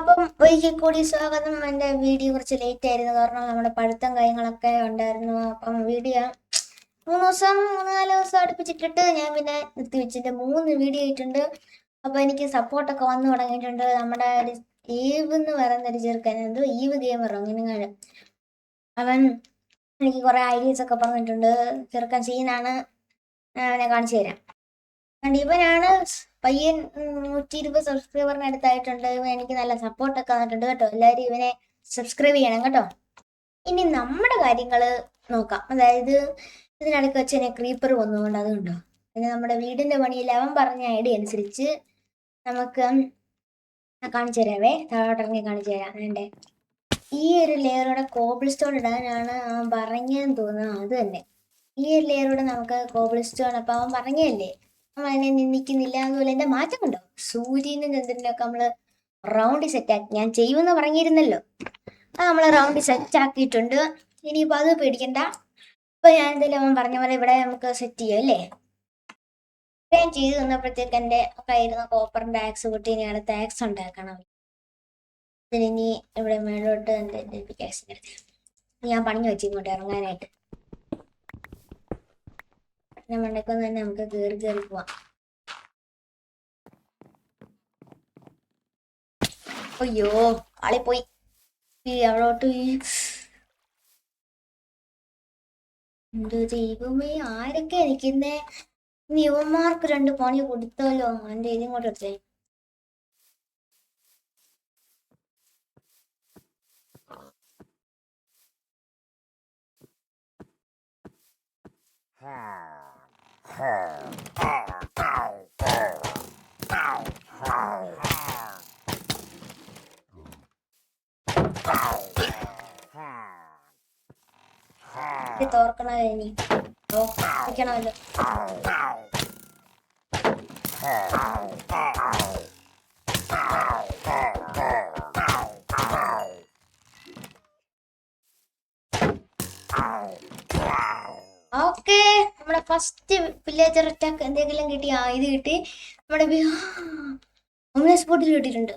അപ്പം ഒരിക്കൽ കൂടി സ്വാഗതം. എൻ്റെ വീഡിയോ കുറച്ച് ലേറ്റ് ആയിരുന്നു, കാരണം നമ്മുടെ പഠിത്തം കാര്യങ്ങളൊക്കെ ഉണ്ടായിരുന്നു. അപ്പം വീഡിയോ 3 4 ദിവസം അടുപ്പിച്ചിട്ടിട്ട് ഞാൻ പിന്നെ നിർത്തിവെച്ചിട്ട് 3 വീഡിയോ ആയിട്ടുണ്ട്. അപ്പോൾ എനിക്ക് സപ്പോർട്ടൊക്കെ വന്നു തുടങ്ങിയിട്ടുണ്ട്. നമ്മുടെ ഒരു ഈവ് എന്ന് പറയുന്ന ഒരു ചെറുക്കൻ, എന്തോ ഈവ് ഗെയിമർ അങ്ങനെ, അവൻ എനിക്ക് കുറേ ഐഡിയസ് ഒക്കെ പറഞ്ഞിട്ടുണ്ട്. ചെറുക്കൻ സീനാണ്, അവനെ കാണിച്ചു തരാം. ഇവനാണ് പയ്യൻ. 120 സബ്സ്ക്രൈബറിന് അടുത്തായിട്ടുണ്ട്. ഇവൻ എനിക്ക് നല്ല സപ്പോർട്ടൊക്കെ തന്നിട്ടുണ്ട് കേട്ടോ. എല്ലാവരും ഇവനെ സബ്സ്ക്രൈബ് ചെയ്യണം കേട്ടോ. ഇനി നമ്മുടെ കാര്യങ്ങൾ നോക്കാം. അതായത് ഇതിനിടയ്ക്ക് വെച്ച് തന്നെ ക്രീപ്പർ വന്നുകൊണ്ട് അതുകൊണ്ടോ. പിന്നെ നമ്മുടെ വീടിൻ്റെ പണിയിൽ അവൻ പറഞ്ഞ ഐഡിയ അനുസരിച്ച് നമുക്ക് കാണിച്ചു തരാവേ. താഴോട്ടിറങ്ങി കാണിച്ചു തരാം. വേണ്ടേ ഈ ഒരു ലെയറോടെ കോബിൾ സ്റ്റോൺ ഇടാനാണ് അവൻ പറഞ്ഞതെന്ന് തോന്നുന്നു. അത് തന്നെ, ഈ ഒരു ലെയറോടെ നമുക്ക് കോബിൾ സ്റ്റോൺ. അപ്പം അവൻ പറഞ്ഞല്ലേ, നമ്മൾ അതിനെ നിന്ദിക്കുന്നില്ല. അതുപോലെ എൻ്റെ മാറ്റം കണ്ടോ, സൂര്യനും ചന്ദ്രനൊക്കെ നമ്മൾ റൗണ്ട് സെറ്റാക്കി ഞാൻ ചെയ്യുമെന്ന് പറഞ്ഞിരുന്നല്ലോ. അത് നമ്മൾ റൗണ്ട് സെറ്റാക്കിയിട്ടുണ്ട്. ഇനിയിപ്പോൾ അത് പേടിക്കണ്ട. ഇപ്പം ഞാൻ എന്തായാലും അവൻ പറഞ്ഞ പോലെ ഇവിടെ നമുക്ക് സെറ്റ് ചെയ്യാം അല്ലേ. ഞാൻ ചെയ്ത് തന്നപ്പോഴത്തേക്ക് എൻ്റെ കയ്യിരുന്ന കോപ്പറിൻ്റെ ആക്സ് പൊട്ടി. ഇനി അടുത്ത ആക്സ് ഉണ്ടാക്കണം. ഇതിനി ഇവിടെ മേളോട്ട് എൻ്റെ ആക്സ് എടുത്ത് ഞാൻ പണിഞ്ഞു വെച്ച് ഇങ്ങോട്ട് ഇറങ്ങാനായിട്ട്. മണ്ടക്കൊന്ന് തന്നെ നമുക്ക് കയറി പോവാം. അയ്യോ, ആളിപ്പോയി അവിടോട്ട്. എന്തോ ദൈവമേ, ആരൊക്കെ എനിക്കിന്നെ യുവന്മാർക്ക് 2 പണി കൊടുത്തല്ലോ. എൻ്റെ ഇതിങ്ങോട്ട് എടുത്തേ. തോർക്കണോ ഇനി തോക്കണമല്ലോ. ഓക്കെ, നമ്മുടെ ഫസ്റ്റ് വില്ലേജർ അറ്റാക്ക് എന്തെങ്കിലും കിട്ടി. ഇത് കിട്ടി. നമ്മുടെ സ്പോട്ടിൽ കിട്ടിയിട്ടുണ്ട്.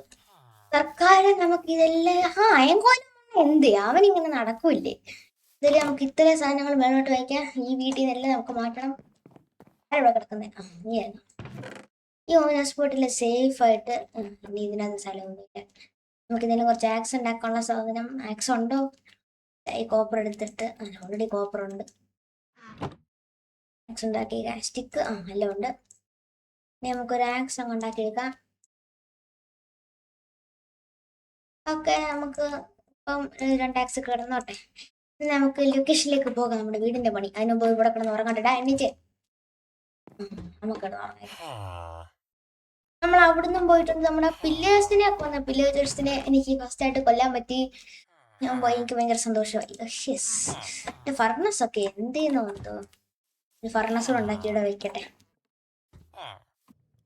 സർക്കാർ നമുക്ക് ഇതെല്ലാം എന്ത് അവനിങ്ങനെ നടക്കൂല്ലേ. ഇതിൽ നമുക്ക് ഇത്രയും സാധനങ്ങൾ മേലോട്ട് വയ്ക്കാം. ഈ വീട്ടിൽ നിന്നെല്ലാം നമുക്ക് മാറ്റണം. ആരവിടെ കിടക്കുന്നത്? നീയായിരുന്നു. ഈ സ്പോട്ടിൽ സേഫ് ആയിട്ട്. ഇനി ഇതിനകത്ത് സ്ഥലമൊന്നുമില്ല. നമുക്ക് ഇതിന് കുറച്ച് ആക്സ് ഉണ്ടാക്കാനുള്ള സാധനം. ആക്സ് ഉണ്ടോ? ഈ കോപ്പർ എടുത്തിട്ട്, ഓൾറെഡി കോപ്പർ ഉണ്ട്. ആക്സ് ഉണ്ടാക്കി സ്റ്റിക്ക് എല്ലാം ഉണ്ട്. ഇനി നമുക്കൊരു ആക്സ് അങ്ങ് ഉണ്ടാക്കിയെടുക്കാം. ഓക്കെ, നമുക്ക് ഇപ്പം 2 ആക്സ് കിടന്നോട്ടെ. നമുക്ക് ലൊക്കേഷനിലേക്ക് പോകാം. നമ്മുടെ വീടിന്റെ പണി. അതിനുമ്പ് ഇവിടെ കിടന്ന് ഉറങ്ങാട്ടിടാ. എണീച്ച് നമുക്ക് നമ്മൾ അവിടുന്ന് പോയിട്ടുണ്ട്. നമ്മുടെ പില്ലേഴ്സിനെ കൊന്ന പില്ലേഴ്സിനെ എനിക്ക് ഫസ്റ്റ് ആയിട്ട് കൊല്ലാൻ പറ്റി. ഞാൻ പോയി, എനിക്ക് ഭയങ്കര സന്തോഷമായി. ഫർണസ് ഒക്കെ എന്ത് ചെയ്യുന്നു? ഫർണസ് ഉണ്ടാക്കിയുടെ വെക്കട്ടെ.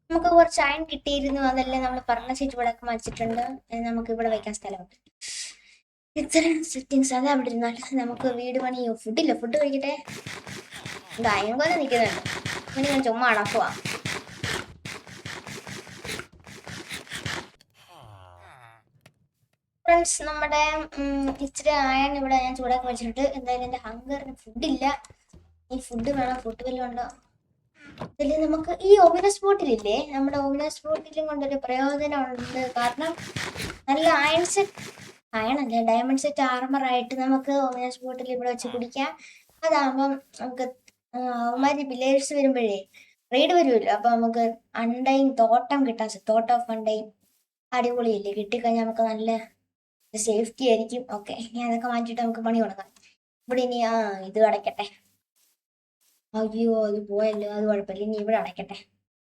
നമുക്ക് കുറച്ച് അയൺ കിട്ടിയിരുന്നു. അതെല്ലാം നമ്മൾ ഫർണസ് ഇവിടെ വെച്ചിട്ടുണ്ട്. നമുക്ക് ഇവിടെ വെക്കാൻ സ്ഥലമുണ്ട്. ഇത്രയും സെറ്റിങ്സ് അത് അവിടെ ഇരുന്നാല് നമുക്ക് വീട് പണിയോ. ഫുഡില്ല, ഫുഡ് കഴിക്കട്ടെ. അയൺ പോലെ നിൽക്കുന്നുണ്ട്. അങ്ങനെ ഞാൻ ചുമ്മാ അടക്കുവാ. ഫ്രണ്ട്സ്, നമ്മുടെ ഇച്ചിരി അയൺ ഇവിടെ ഞാൻ ചൂടാക്കി വെച്ചിട്ടുണ്ട്. എന്തായാലും എൻ്റെ ഹങ്കറിന് ഫുഡില്ല. ഈ ഫുഡ് വേണം. ഫുഡ് വല്ലതും ഉണ്ടോ? ഇതിൽ നമുക്ക് ഈ ഓമിനസ് ബോട്ടിലില്ലേ, നമ്മുടെ ഓമിനസ് ബോട്ടിലും കൊണ്ടൊരു പ്രയോജനം ഉണ്ട്. കാരണം നല്ല അയണല്ല ഡയമണ്ട് സെറ്റ് ആർമർ ആയിട്ട് നമുക്ക് ഓമിനസ് ബോട്ടിൽ ഇവിടെ വെച്ച് കുടിക്കാം. അതാകുമ്പം നമുക്ക് അവന്മാര് വില്ലേജ് വരുമ്പോഴേ റെയ്ഡ് വരുമല്ലോ. അപ്പൊ നമുക്ക് അണ്ടയും തോട്ടം കിട്ടാൻ, തോട്ടം ഓഫ് അണ്ടയും അടിപൊളിയില്ലേ. കിട്ടിക്കഴിഞ്ഞാൽ നമുക്ക് നല്ല സേഫ്റ്റി ആയിരിക്കും. ഓക്കെ, ഇനി അതൊക്കെ മാറ്റിയിട്ട് നമുക്ക് പണി തുടങ്ങാം. ഇവിടെ ഇനി ഇത് അടയ്ക്കട്ടെ. അയ്യോ, അത് പോയല്ലോ. അത് കുഴപ്പമില്ല, ഇനി ഇവിടെ അടയ്ക്കട്ടെ.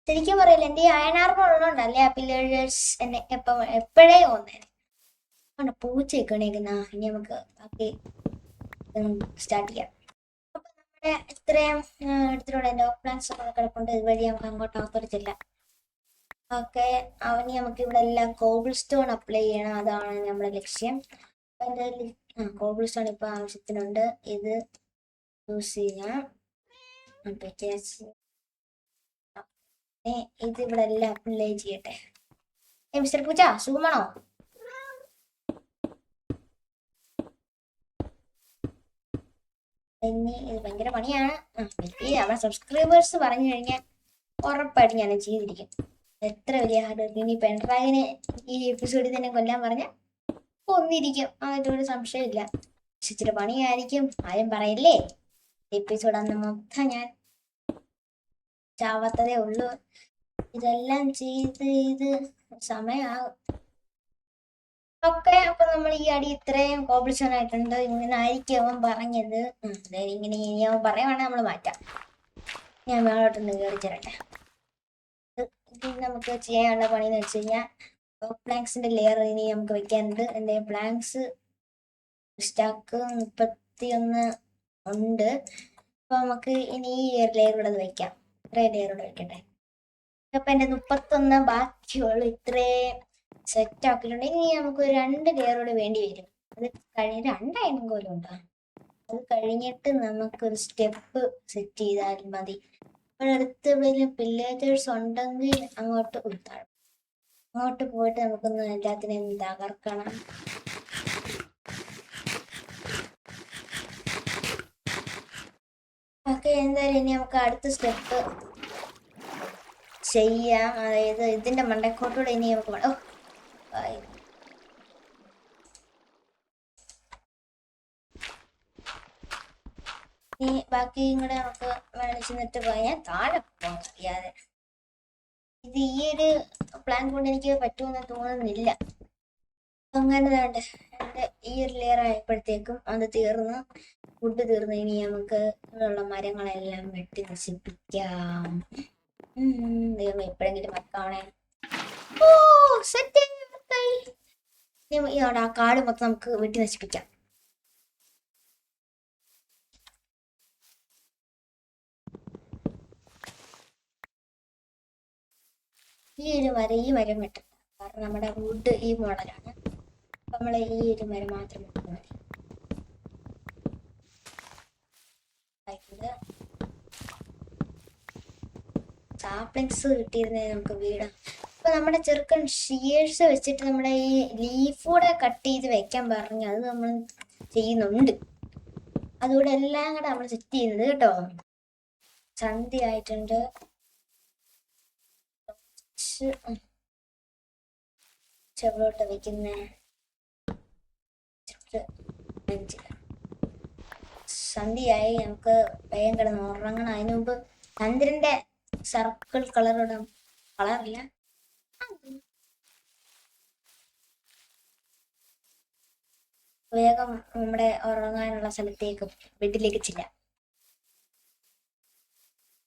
ശരിക്കും പറയല്ലേ, എൻ്റെ ഈ അയനാർമ ഉള്ളതുകൊണ്ടല്ലേ ആ പില്ലേഴ്സ് എന്നെ എപ്പോഴേ വന്നേനെ. പൂച്ചയൊക്കെ എണീക്കുന്ന. ഇനി നമുക്ക് ബാക്കി സ്റ്റാർട്ട് ചെയ്യാം. അപ്പൊ നമ്മുടെ ഇത്രയും എടുത്തിട്ടുണ്ട്. ലോക്ക് പ്ലാൻസ് ഒക്കെ കിടപ്പുണ്ട്. ഇതുവഴി നമുക്ക് അങ്ങോട്ട് അകത്തോട്ട്. ഓക്കെ, അവന് നമുക്ക് ഇവിടെ എല്ലാം കോബിൾ സ്റ്റോൺ അപ്ലൈ ചെയ്യണം. അതാണ് നമ്മുടെ ലക്ഷ്യം. എൻ്റെ കോബിൾ സ്റ്റോൺ ഇപ്പൊ ആവശ്യത്തിനുണ്ട്. ഇത് യൂസ് ചെയ്യാം. ഇത് ഇവിടെ എല്ലാം അപ്ലൈ ചെയ്യട്ടെ. മിസ്റ്റർ പൂച്ച, സുഖമാണോ? ഇനി ഇത് ഭയങ്കര പണിയാണ്. അവരുടെ സബ്സ്ക്രൈബേഴ്സ് പറഞ്ഞു കഴിഞ്ഞാൽ ഉറപ്പായിട്ട് ഞാൻ ചെയ്തിരിക്കും. എത്ര വലിയ ഹാർഡ് വർക്ക്. ഇനി പെൺഡ്രൈവിനെ ഈ എപ്പിസോഡിൽ തന്നെ കൊല്ലാൻ പറഞ്ഞാൽ കൊന്നിരിക്കും, അതിലൊരു സംശയമില്ല. പക്ഷെ ഇച്ചിരി പണിയായിരിക്കും, ആരും പറയില്ലേ. എപ്പിസോഡ് അന്ന് മൊത്തം ഞാൻ ചാവാത്തതേ ഉള്ളൂ. ഇതെല്ലാം ചെയ്ത് സമയമാകും. ഓക്കെ, അപ്പൊ നമ്മൾ ഈ അടി ഇത്രയും കോംപ്ലിക്കേഷൻ ആയിട്ടുണ്ട്. ഇങ്ങനെ ആയിരിക്കും അവൻ പറഞ്ഞത്. ഇങ്ങനെ ഇനി അവൻ പറയുവാണെങ്കിൽ നമ്മൾ മാറ്റാം. ഞാൻ മേളോട്ടൊന്ന് കയറി തരട്ടെ. നമുക്ക് ചെയ്യാനുള്ള പണി എന്ന് വെച്ച് കഴിഞ്ഞാൽ പ്ലാങ്ക്സിന്റെ ലെയർ ഇനി നമുക്ക് വെക്കാനുണ്ട്. എൻ്റെ പ്ലാങ്ക്സ് സ്റ്റാക്ക് 31 ഉണ്ട്. അപ്പൊ നമുക്ക് ഇനി ഈ ലെയർ കൂടെ വെക്കാം. ഇത്രയും ലെയർ കൂടെ വെക്കട്ടെ. അപ്പൊ എൻ്റെ 31 ബാക്കിയുള്ളൂ. ഇത്രയും സെറ്റ് ആക്കിയിട്ടുണ്ട്. ഇനി നമുക്ക് 2 ലെയർ കൂടെ വേണ്ടി വരും. അത് കഴിഞ്ഞ് 2 പോലും ഉണ്ടോ. അത് കഴിഞ്ഞിട്ട് നമുക്കൊരു സ്റ്റെപ്പ് സെറ്റ് ചെയ്താൽ മതി. അടുത്ത് വില്ലേജേഴ്സ് ഉണ്ടെങ്കിൽ അങ്ങോട്ട് ഉൾത്താഴും. അങ്ങോട്ട് പോയിട്ട് നമുക്കൊന്ന് എല്ലാത്തിനെയും തകർക്കണം. ഓക്കെ, എന്തായാലും ഇനി നമുക്ക് അടുത്ത സ്റ്റെപ്പ് ചെയ്യാം. അതായത് ഇതിന്റെ മണ്ടക്കോട്ടൂടെ ഇനി നമുക്ക് ഇനി ബാക്കിയും കൂടെ നമുക്ക് മേടിച്ചിട്ട് പോയാൽ താഴെ പോകാൻ അറിയാതെ. ഇത് ഈ ഒരു പ്ലാൻ കൊണ്ട് എനിക്ക് പറ്റുമെന്ന് തോന്നുന്നില്ല. അങ്ങനെ വേണ്ട, എൻ്റെ ഈ ഒരു ലെയർ ആയപ്പോഴത്തേക്കും അത് തീർന്നു. ഫുഡ് തീർന്നു. ഇനി നമുക്ക് ഉള്ള മരങ്ങളെല്ലാം വെട്ടി നശിപ്പിക്കാം. ദൈവം എപ്പോഴെങ്കിലും മറക്കാവണേ. ഓ സെറ്റ്, ആ കാട് മൊത്തം നമുക്ക് വെട്ടി നശിപ്പിക്കാം. ഈ മരം വെട്ടണ്ട, കാരണം നമ്മുടെ വുഡ് ഈ മോഡലാണ്. നമ്മൾ ഈ ഒരു മരം മാത്രം വെട്ടാൽ മതി. സാപ്ലിങ്സ് കിട്ടിയിരുന്നേ നമുക്ക് വീടാം. അപ്പൊ നമ്മുടെ ചെറുക്കൻ ഷിയേഴ്സ് വെച്ചിട്ട് നമ്മുടെ ഈ ലീഫ് കൂടെ കട്ട് ചെയ്ത് വെക്കാൻ പറഞ്ഞു. അത് നമ്മൾ ചെയ്യുന്നുണ്ട്. അതുകൂടെ എല്ലാം കൂടെ നമ്മൾ സെറ്റ് ചെയ്യുന്നത് കേട്ടോ. സന്ധ്യ ആയിട്ടുണ്ട്. ചെവിലോട്ട് വെക്കുന്ന സന്ധ്യയായി. നമുക്ക് വേഗം കിടന്ന് ഉറങ്ങണം. അതിനു മുമ്പ് ചന്ദ്രന്റെ സർക്കിൾ കളറില്ല, വേഗം നമ്മുടെ ഉറങ്ങാനുള്ള സ്ഥലത്തേക്ക് ബെഡിലേക്ക് ചില്ല.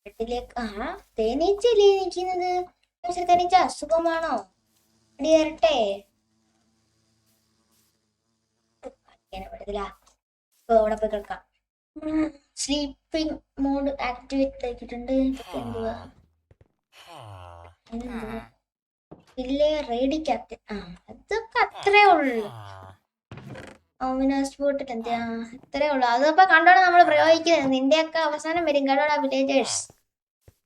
ബെഡിലേക്ക് തേനീച്ചല്ലേ നിൽക്കുന്നത്. തേനീച്ച അസുഖമാണോ? അടി തരട്ടെ. അവിടെ പോയി കിടക്കാം. സ്ലീപ്പിംഗ് മോഡ് ആക്ടിവേറ്റ് ആക്കിയിട്ടുണ്ട്. ഇല്ലേ റേഡി ക്യാപ്റ്റൻ. അതൊക്കെ അത്രേ ഉള്ളു. ഇത്രേ ഉള്ളു. അതപ്പോ കണ്ടോടെ നമ്മൾ പ്രയോഗിക്കുന്നത്. നിന്റെയൊക്കെ അവസാനം വരും കണ്ടോടാ വില്ലേജേഴ്സ്.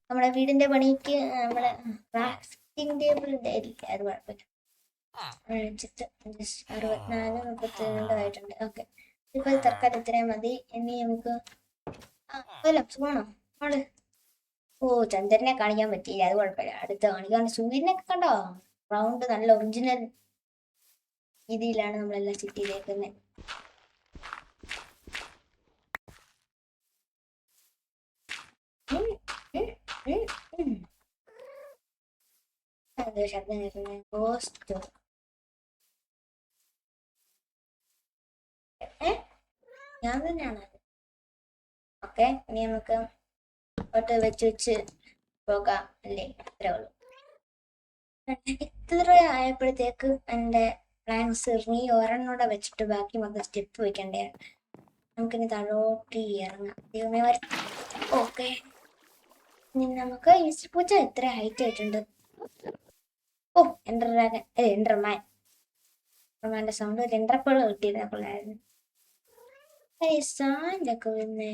നമ്മുടെ വീടിന്റെ പണിക്ക് നമ്മുടെ ക്രാഫ്റ്റിംഗ് ടേബിൾ ഇല്ല, അത് കുഴപ്പമില്ല. 64 32 ആയിട്ടുണ്ട്. ഓക്കെ, ഇപ്പൊ തൽക്കാലം ഇത്രയും മതി. ഇനി നമുക്ക് സുഖമാണോ മോള്? ഓ ചന്ദ്രനെ കാണിക്കാൻ പറ്റിയില്ല, അത് കുഴപ്പമില്ല. അടുത്ത കാണിക്കാൻ. സൂര്യനൊക്കെ കണ്ടോ? റൗണ്ട് നല്ല ഒറിജിനൽ രീതിയിലാണ് നമ്മളെല്ലാം സെറ്റ് ചെയ്തേക്കുന്നത്. ശബ്ദം കേൾക്കുന്നത് ഗോസ്റ്റ്. ഞാൻ തന്നെയാണ്. ഓക്കെ, ഇനി നമുക്ക് വെച്ച് പോകാം അല്ലേ? ഇത്രേ ഉള്ളൂ. ഇത്ര ആയപ്പോഴത്തേക്ക് എൻ്റെ പ്ലാൻസ് ഇറങ്ങി. ഒരെണ്ണോടെ വെച്ചിട്ട് ബാക്കി മൊത്തം സ്റ്റെപ്പ് വെക്കണ്ടേ. നമുക്കിനി താഴോട്ട് ഇറങ്ങാം. ദൈവമേ വരും. ഓക്കെ, ഇനി നമുക്ക് ഈസ്റ്റർ പൂച്ച എത്ര ഹൈറ്റ് ആയിട്ടുണ്ട്. ഓ എൻഡർമാൻ്റെ സൗണ്ട് എൻഡർപ്പേൾ കിട്ടിയിരുന്നപ്പോഴായിരുന്നു. സാൻഡൊക്കെ പിന്നെ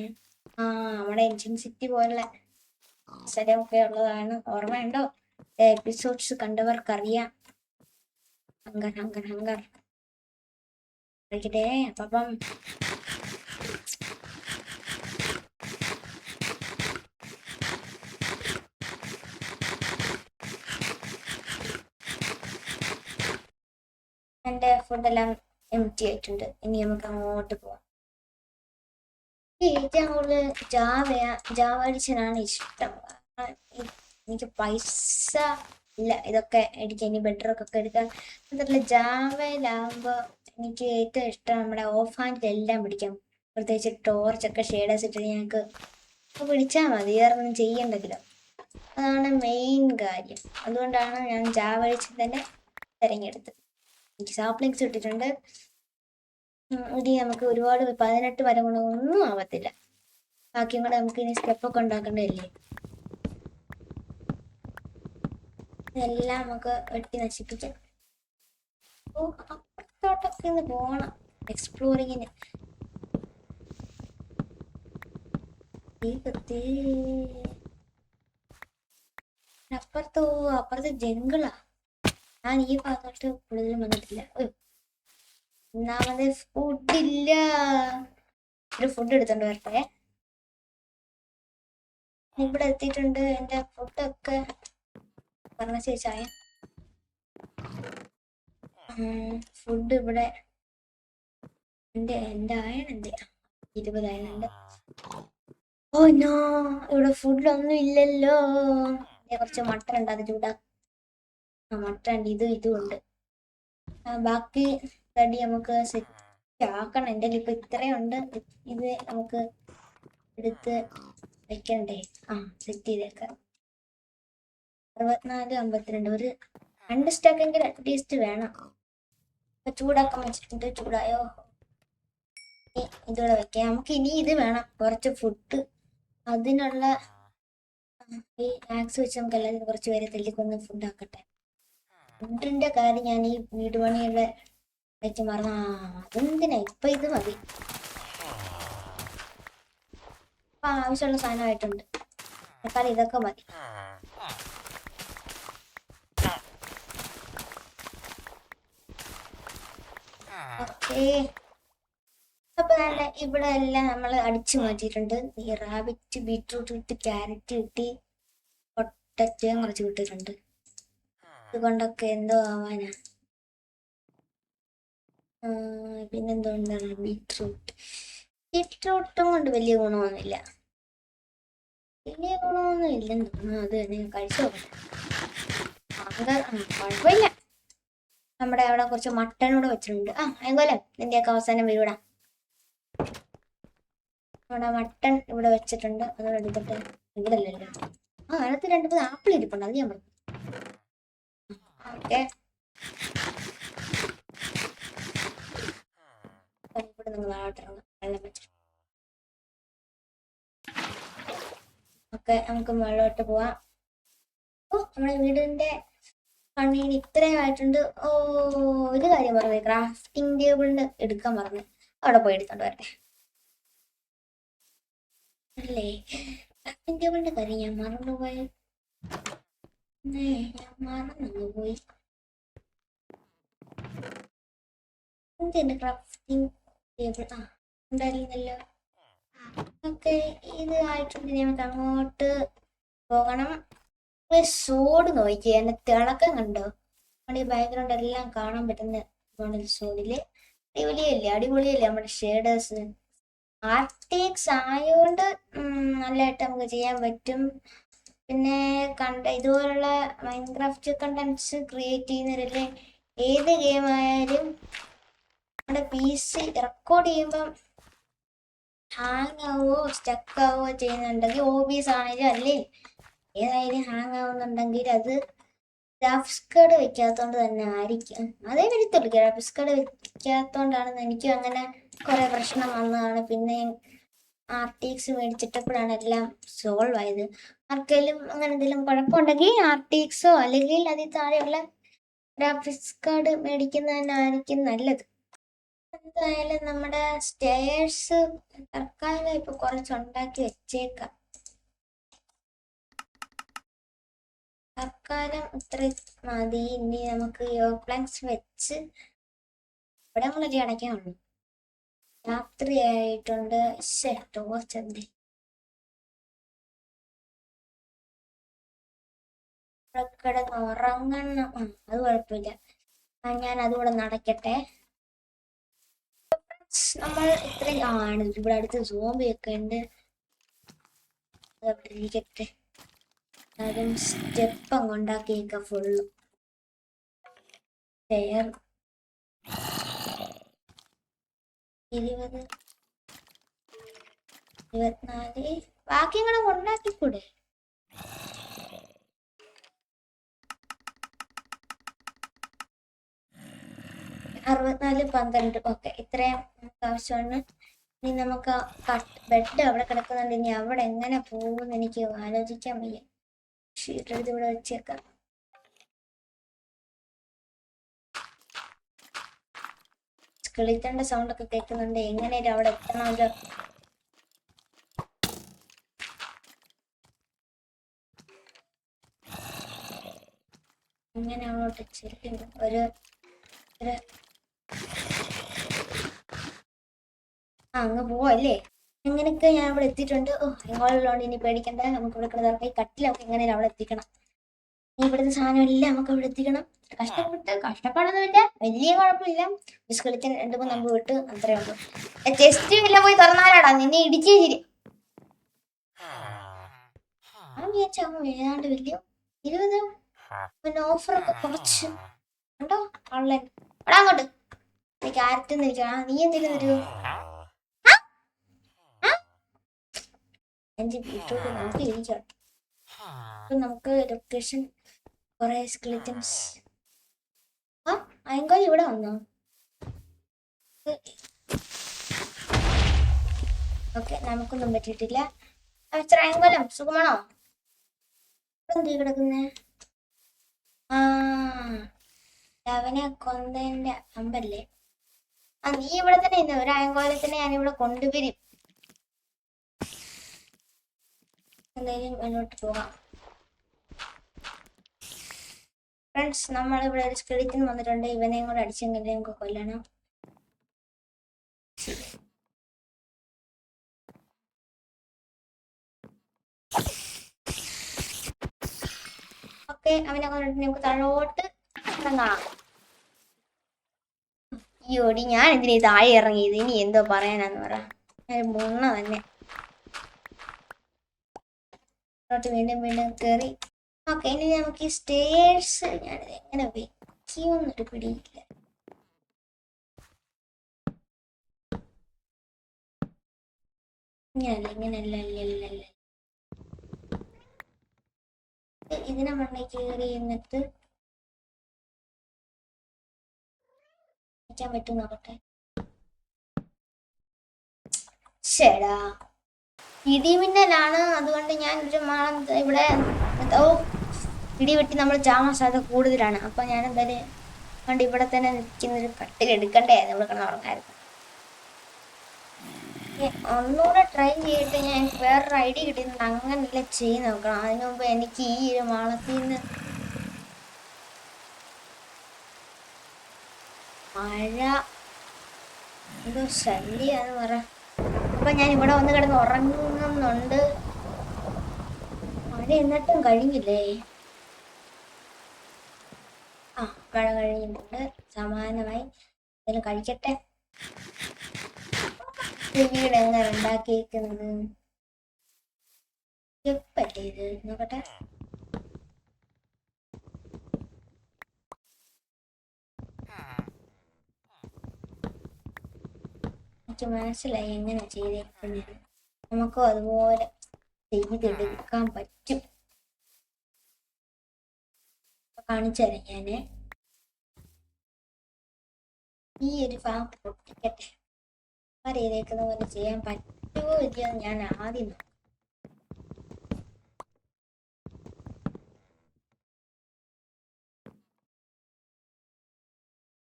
നമ്മുടെ എൻജിൻ സിറ്റി പോലുള്ള സ്ഥലമൊക്കെ ഉള്ളതാണ്. ഓർമ്മയുണ്ടോ? എപ്പിസോഡ്സ് കണ്ടവർക്കറിയാം. ഹങ്കർ കഴിക്കട്ടെ. അപ്പം എൻ്റെ ഫുഡെല്ലാം എംറ്റി ആയിട്ടുണ്ട്. ഇനി നമുക്ക് അങ്ങോട്ട് പോവാം. ഏറ്റവും കൂടുതൽ ജാവ എഡിഷനാണ് ഇഷ്ടം. എനിക്ക് പൈസ ഇല്ല ഇതൊക്കെ എടുക്കാൻ, ഇനി ബെഡ്റൊക്കെ എടുക്കാൻ. മാത്രമല്ല ജാവയിലാകുമ്പോൾ എനിക്ക് ഏറ്റവും ഇഷ്ടം നമ്മുടെ ഓഫ് ഹാൻഡിലെല്ലാം പിടിക്കാം. പ്രത്യേകിച്ച് ടോർച്ചൊക്കെ ഷെയ്ഡേഴ്സ് ഇട്ട് ഞങ്ങൾക്ക് പിടിച്ചാൽ മതി, വേറെ ഒന്നും ചെയ്യണ്ടല്ലോ. അതാണ് മെയിൻ കാര്യം. അതുകൊണ്ടാണ് ഞാൻ ജാവ എഡിഷൻ തന്നെ തിരഞ്ഞെടുത്തത്. എനിക്ക് സാപ്ലിങ്സ് ഇട്ടിട്ടുണ്ട്. ഇനി നമുക്ക് ഒരുപാട് 18 മരങ്ങളൊന്നും ആവത്തില്ല. ബാക്കിയും കൂടെ നമുക്ക് ഇനി സ്റ്റെപ്പൊക്കെ ഉണ്ടാക്കേണ്ടതല്ലേ. ഇതെല്ലാം നമുക്ക് വെട്ടി നശിപ്പിക്കാം. ഓ, അപ്പുറത്തോട്ടൊക്കെ ഒന്ന് പോകണം എക്സ്പ്ലോറിങ്ങിന്. അപ്പുറത്ത് ജംഗിളാ. ഞാൻ ഈ ഭാഗത്തോട്ട് കൂടുതലും വന്നിട്ടില്ല. ഒന്നാമത് ഫുഡില്ല. ഒരു ഫുഡ് എടുത്തോണ്ട് വരട്ടെ. ഇവിടെ എത്തിയിട്ടുണ്ട്. എന്റെ ഫുഡൊക്കെ പറഞ്ഞ ശേഷായ ഫുഡ് ഇവിടെ എന്റെ അയൺ എന്ത് 20 അയണുണ്ട്. ഓ നോ, ഇവിടെ ഫുഡിലൊന്നും ഇല്ലല്ലോ. കുറച്ച് മട്ടൻ ഉണ്ട്, അത് ചൂടാ. മട്ടൻ ഇതും ഉണ്ട്. ബാക്കി തടി നമുക്ക് സെറ്റ് ആക്കണം. എൻ്റെ ഇപ്പൊ ഇത്രയും ഉണ്ട്. ഇത് നമുക്ക് എടുത്ത് വെക്കണ്ടേ? സെറ്റ് ചെയ്തേക്കാം. 64, 52, ഒരു 2 സ്റ്റാക്കെങ്കിലും അറ്റ്ലീസ്റ്റ് വേണം. ചൂടാക്കാൻ വെച്ചിട്ടുണ്ട്. ചൂടായോ? ഇതൂടെ വെക്കാം. നമുക്ക് ഇനി ഇത് വേണം, കുറച്ച് ഫുഡ്. അതിനുള്ള ഈ ആക്സ് വെച്ച് നമുക്ക് എല്ലാവരും കുറച്ച് പേരെ തല്ലിക്കൊന്ന് ഫുഡ് ആക്കട്ടെ. ഫുഡിന്റെ കാര്യം ഞാൻ ഈ വീട് പണിയുടെ വെച്ച് മറന്ന. അതെന്തിനാ ഇപ്പൊ ഇത് മതി. ഇപ്പൊ ആവശ്യമുള്ള സാധനമായിട്ടുണ്ട്. തൽക്കാലം ഇതൊക്കെ മതി. ഓക്കേ, അപ്പൊ നല്ല ഇവിടെ എല്ലാം നമ്മൾ അടിച്ചു മാറ്റിയിട്ടുണ്ട്. ഈ റാബിറ്റ്, ബീറ്റ്റൂട്ട് കിട്ടി, ക്യാരറ്റ് കിട്ടി, പൊട്ടറ്റയും കുറച്ച് കിട്ടിയിട്ടുണ്ട്. ഇതുകൊണ്ടൊക്കെ എന്തോ ആവാനാ. പിന്നെന്തുകൊണ്ടാണ് ബീറ്റ്റൂട്ടും കൊണ്ട് വലിയ ഗുണമൊന്നുമില്ല. ഇല്ലെന്ന് തോന്നുന്നു. അത് തന്നെ കഴിച്ചോ. കുഴപ്പമില്ല. നമ്മുടെ അവിടെ കുറച്ച് മട്ടനൂടെ വെച്ചിട്ടുണ്ട്. അതുപോലെ നിന്റെയൊക്കെ അവസാനം വരൂടാ. നമ്മുടെ മട്ടൺ ഇവിടെ വെച്ചിട്ടുണ്ട്. അതോടെ എടുത്തിട്ട് ഇവിടെ അല്ലല്ലോ. അതിനകത്ത് 2-3 ആപ്പിൾ ഇരിപ്പുണ്ട്. അത് ഞാൻ പറഞ്ഞു. ഓക്കെ, ഇവിടെ നിങ്ങൾ ആട്ടിറങ്ങാം. വെള്ളം വെച്ചിട്ട് ഓക്കെ, നമുക്ക് മുകളിലോട്ട് പോവാം. നമ്മുടെ വീടിന്റെ പണിന് ഇത്രയും ആയിട്ടുണ്ട്. ഒരു കാര്യം പറഞ്ഞു, ക്രാഫ്റ്റിംഗ് ടേബിളിന് എടുക്കാൻ പറഞ്ഞു. അവിടെ പോയി എടുത്തോണ്ട് വരട്ടെ. അല്ലേ, ക്രാഫ്റ്റിംഗ് ടേബിളിന്റെ കാര്യം ഞാൻ മറന്നുപോയി. എന്തിന്റെ ക്രാഫ്റ്റിംഗ് ടേബിൾ ഉണ്ടായിരുന്നല്ലോ. ഓക്കെ, ഇത് ആയിട്ടുണ്ട്. നമുക്ക് അങ്ങോട്ട് പോകണം. സോഡ് നോക്കിയേ, എന്റെ തിളക്കം കണ്ടോ? നമ്മുടെ ഈ ബാക്ക്ഗ്രൗണ്ട് എല്ലാം കാണാൻ പറ്റുന്ന സോഡില് അടിപൊളിയല്ലേ നമ്മുടെ ഷേഡേഴ്സ്. ആർട്ടിക്സ് ആയതുകൊണ്ട് നല്ലതായിട്ട് നമുക്ക് ചെയ്യാൻ പറ്റും. പിന്നെ ഇതുപോലുള്ള മൈൻക്രാഫ്റ്റ് കണ്ടന്റ്സ് ക്രിയേറ്റ് ചെയ്യുന്നവരല്ലേ, ഏത് ഗെയിം ആയാലും നമ്മുടെ PC റെക്കോർഡ് ചെയ്യുമ്പം ഹാങ് ആവുമോ സ്റ്റക്ക് ആവുമോ ചെയ്യുന്നുണ്ടെങ്കിൽ, OBS ആണെങ്കിലും അല്ലേ ഏതായാലും ഹാങ് ആവുന്നുണ്ടെങ്കിൽ അത് ഗ്രാഫിക്സ് കാർഡ് വെക്കാത്തതുകൊണ്ട് തന്നെ ആയിരിക്കും. അതേ വരത്തുള്ളൂ. ഗ്രാഫിക്സ് കാർഡ് വെക്കാത്തതുകൊണ്ടാണ് എനിക്കും അങ്ങനെ കുറെ പ്രശ്നം വന്നതാണ്. പിന്നെ RTX മേടിച്ചിട്ടപ്പോഴാണ് എല്ലാം സോൾവ് ആയത്. ആർക്കെങ്കിലും അങ്ങനെ എന്തെങ്കിലും കുഴപ്പമുണ്ടെങ്കിൽ RTXോ അല്ലെങ്കിൽ അതിൽ താഴെയുള്ള ഗ്രാഫിക്സ് കാർഡ് മേടിക്കുന്നതന്നായിരിക്കും നല്ലത്. എന്തായാലും നമ്മുടെ സ്റ്റെയർസ് തൽക്കാലം ഇപ്പൊ കുറച്ചുണ്ടാക്കി വെച്ചേക്കാം. തൽക്കാലം ഇത്ര മതി. ഇനി നമുക്ക് പ്ലാങ്സ് വെച്ച് ഇവിടെ നമ്മളല്ലേ അടയ്ക്കാനുള്ളൂ. രാത്രിയായിട്ടുണ്ട്. ടോർച്ചെന്തി കിടന്ന് ഉറങ്ങണം. അത് കുഴപ്പമില്ല. ഞാൻ അതുകൂടെ നടക്കട്ടെ. നമ്മൾ ഇത്രയും ആണ് ഇവിടെ അടുത്ത് സോംബിയൊക്കെ ഉണ്ട്. അതവിടെ ഇരിക്കട്ടെ. അതും സ്റ്റെപ്പ് അങ്ങ് ഉണ്ടാക്കിയേക്ക ഫുള്ള്. 20, 24 ബാക്കി ഇങ്ങനെ ഉണ്ടാക്കിക്കൂടെ? 64, 12. ഓക്കെ, ഇത്രയും നമുക്ക് ആവശ്യമാണ്. ഇനി നമുക്ക് ബെഡ് അവിടെ കിടക്കുന്നുണ്ട്. ഇനി അവിടെ എങ്ങനെ പോകുമെന്ന് എനിക്ക് ആലോചിക്കാൻ വയ്യ. ഷീറ്റ് എടുത്ത് ഇവിടെ വെച്ചേക്കാം. സ്കെലിറ്റന്റെ സൗണ്ട് ഒക്കെ കേൾക്കുന്നുണ്ട്. എങ്ങനെയാലും അവിടെ എത്തണമല്ലോ. ഇങ്ങനെ അങ്ങോട്ട് ചെല്ലുന്നു. അങ്ങ് പോവല്ലേ? എങ്ങനെയൊക്കെ ഞാൻ അവിടെ എത്തിയിട്ടുണ്ട്. എങ്ങോട്ടുള്ളതുകൊണ്ട് ഇനി പേടിക്കണ്ട. നമുക്ക് ഇവിടെ കിടന്നിറക്കി കട്ടിൽ നമുക്ക് എങ്ങനെയാലും അവിടെ എത്തിക്കണം. ഇനി ഇവിടുത്തെ സാധനമില്ല, നമുക്ക് അവിടെ എത്തിക്കണം. കഷ്ടപ്പാടൊന്നുമില്ല, വലിയ കുഴപ്പമില്ല. സ്കെലിറ്റൻ 2-3 നമ്പ് വിട്ട് അത്രേ ഉള്ളൂ. ചെസ്റ്റ് ഇല്ല പോയി തുറന്നാലാടാ നിന്നെ ഇടിച്ചേ ശരി. ഏതാണ്ട് വലിയ 20 പിന്നെ ഓഫറൊക്കെ കുറച്ച് ഉണ്ടോ ഓൺലൈൻ. എടാ അങ്ങോട്ട് എനിക്ക് ആരത്തെന്ന് ഇരിക്കണം. നീ എന്തെങ്കിലും തരുമോ? 5 ബീറ്റ്റൂട്ട് നമുക്ക് ഇരിക്കാം. അപ്പൊ നമുക്ക് ലൊക്കേഷൻ കുറെ സ്കെലിറ്റൻസ്. അയങ്കോലി ഇവിടെ വന്നോ? ഓക്കെ, നമുക്കൊന്നും പറ്റിയിട്ടില്ല. അയങ്കോലം സുഖമാണോ? എന്ത് കിടക്കുന്നേ? അവനെ കൊന്നതിന്റെ അമ്പല്ലേ? നീ ഇവിടെ തന്നെ ഇന്ന് ഒരു അയങ്കോലത്തിനെ ഞാനിവിടെ കൊണ്ടുവരും. എന്തായാലും മുന്നോട്ട് പോകാം. ഫ്രണ്ട്സ്, നമ്മളിവിടെ ഒരു സ്കെലിറ്റൻ വന്നിട്ടുണ്ട്. ഇവനെയും കൂടെ അടിച്ചെങ്കിൽ നമുക്ക് കൊല്ലണം. ഓക്കെ, അവനെ കൊണ്ടിട്ട് നമുക്ക് താഴോട്ട് ഇറങ്ങാം. അയ്യോടി, ഞാൻ എന്തിനാ താഴെ ഇറങ്ങിയത്? ഇനി എന്തോ പറയാനാന്ന് പറ. മുണ്ണ തന്നെ വീണ്ടും വീണ്ടും കയറി. ഓക്കെ, ഇനി നമുക്ക് ഈ സ്റ്റേഴ്സ് ഞാനിത് എങ്ങനെ വെക്കുമെന്നൊരു പിടിയില്ല. ഇങ്ങനല്ല. ഇതിനെ മണ്ണി കയറി എന്നിട്ട് വെക്കാൻ പറ്റും നോക്കട്ടെ. ശടാ, ഇടിമിന്നലാണ്. അതുകൊണ്ട് ഞാൻ ഒരു മാളം ഇവിടെ ഇടിവെട്ടി നമ്മൾ ചാവാൻ സാധ്യത കൂടുതലാണ്. അപ്പൊ ഞാൻ എന്തായാലും അതുകൊണ്ട് ഇവിടെ തന്നെ നിൽക്കുന്നൊരു കട്ടിലെടുക്കണ്ടേ, നമ്മൾ കിടന്നുറങ്ങായിരുന്നു. ഒന്നുകൂടെ ട്രൈ ചെയ്തിട്ട് ഞാൻ വേറൊരു ഐഡിയ കിട്ടിയിട്ടുണ്ട്. അങ്ങനെയല്ല ചെയ്ത് നോക്കണം. അതിനു മുമ്പ് എനിക്ക് ഈ ഒരു മാളത്തിൽ നിന്ന് മഴ എന്തോ ശല്യാന്ന് പറ. അപ്പൊ ഞാൻ ഇവിടെ വന്ന് കിടന്ന് ഉറങ്ങുന്നുണ്ട്. മഴ എന്നിട്ടും കഴിഞ്ഞില്ലേ? മഴ കഴിഞ്ഞിട്ടുണ്ട്. സമാനമായി എന്തെങ്കിലും കഴിക്കട്ടെ. വീട് എങ്ങനെ ഉണ്ടാക്കിയിരിക്കുന്നത് എപ്പല്ലേ ഇത് നോക്കട്ടെ. എനിക്ക് മനസ്സിലായി എങ്ങനെ ചെയ്തേക്കുന്നത്. നമുക്കും അതുപോലെ ചെയ്തെടുക്കാൻ പറ്റും. കാണിച്ചുതരാം ഞാന്. ഈ ഒരു ഫാം പൊട്ടിക്കട്ടെ. ചെയ്തേക്കുന്ന പോലെ ചെയ്യാൻ പറ്റുമോ ഇല്ലയോ ഞാൻ ആദ്യം നോക്കാം.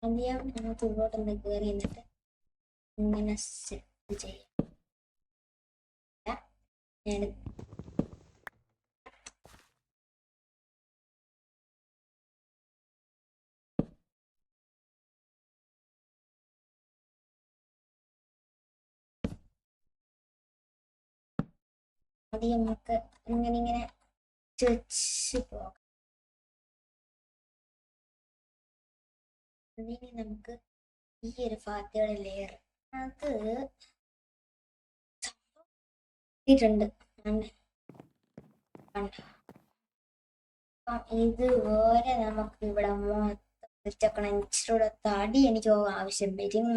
ആദ്യം നമുക്ക് ഇങ്ങോട്ടൊന്ന് കയറി എന്നിട്ട് ഇങ്ങനെ സെറ്റ് ചെയ്യാം. ഞാൻ ആദ്യം നമുക്ക് ഇങ്ങനെ വെച്ച് പോകാം. ഇനി നമുക്ക് ഈ ഒരു ഭാഗത്തുള്ള ലെയർ അത് ഇട്ടിട്ടുണ്ട്. ഇതുപോലെ നമുക്ക് ഇവിടെ മൊത്തം ഇച്ചിരൂടെ തടി എനിക്ക് ആവശ്യം വരും.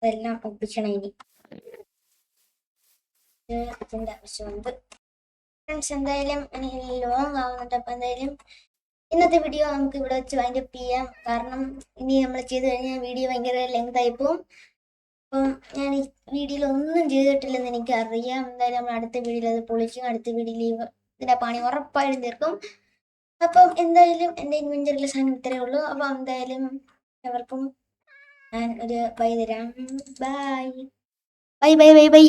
അതെല്ലാം ഒപ്പിക്കണം ഇനി. ഇതിന്റെ ആവശ്യമുണ്ട്. ഫ്രണ്ട്സ് എന്തായാലും എനിക്ക് ലോങ് ആവുന്നുണ്ട്. അപ്പൊ എന്തായാലും ഇന്നത്തെ വീഡിയോ നമുക്ക് ഇവിടെ വെച്ച് വൈൻഡപ്പ് ചെയ്യാം. കാരണം ഇനി നമ്മൾ ചെയ്ത് കഴിഞ്ഞാൽ വീഡിയോ ഭയങ്കര ലെങ്ത് ആയിപ്പോവും. അപ്പം ഞാൻ ഈ വീഡിയോയിൽ ഒന്നും ചെയ്തിട്ടില്ലെന്ന് എനിക്കറിയാം. എന്തായാലും നമ്മൾ അടുത്ത വീഡിയോയിൽ അത് പൊളിക്കും. അടുത്ത വീഡിയോയിൽ ഇതിന്റെ പണി ഉറപ്പായിട്ടും തീർക്കും. അപ്പം എന്തായാലും എൻ്റെ ഇൻവെന്ററിലെ സാധനം ഇത്രയേ ഉള്ളൂ. അപ്പം എന്തായാലും എവർക്കും ഞാൻ ഒരു ബൈ തരാം. Bye bye bye bye bye.